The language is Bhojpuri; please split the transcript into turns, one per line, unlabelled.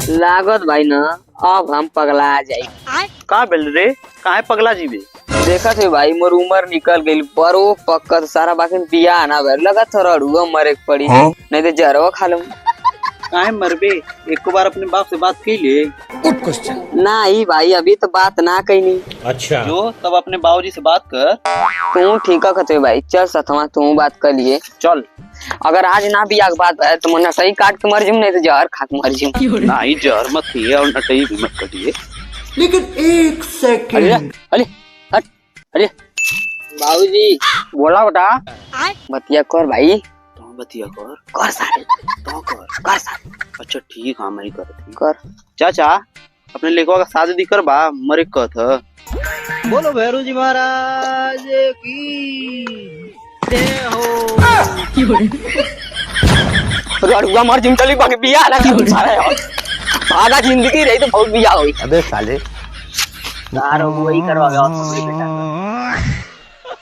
लागत भाई ना अब हम पगला जाए।
का बेल रे काहे पगला जीबे?
देखा थे भाई मोर उम्र निकल गई पर वो पक्का तो सारा बाकी बिया ना भर लगा थोड़ा रुआ मरे पड़ी नहीं तो जरवा खा लूं।
काहे मरबे? एक बार अपने बाप से बात की ले।
Good question.
नहीं भाई अभी तो बात ना कही नहीं।
अच्छा
जो तब अपने बाबूजी से बात कर।
तू ठीक है भाई चल सतवा तू बात कर लिए।
चल
अगर आज ना बिया के बात है तो मैं सही काट के मर जाऊं नहीं तो जहर खा के मर जाऊं।
नहीं जहर मत पिए और नटई भी मत कटिए।
लेकिन एक सेकंड।
अरे हट अरे बाबूजी बोला बेटा बतिया कर भाई।
तो बतिया कर।
कर सारे
तो
कर सारे
अच्छा ठीक है मैं करती।
कर
चाचा अपने लेखवा का शादी कर बा मरे कथ। बोलो भैरू जी महाराज की जय हो।
रड़ुआ मर जिम चली बाकी बिया ना कर सारा यार आधा जिंदगी रही तो बहुत बिया हुई।
अबे साले
तारो वही करवा बेटा।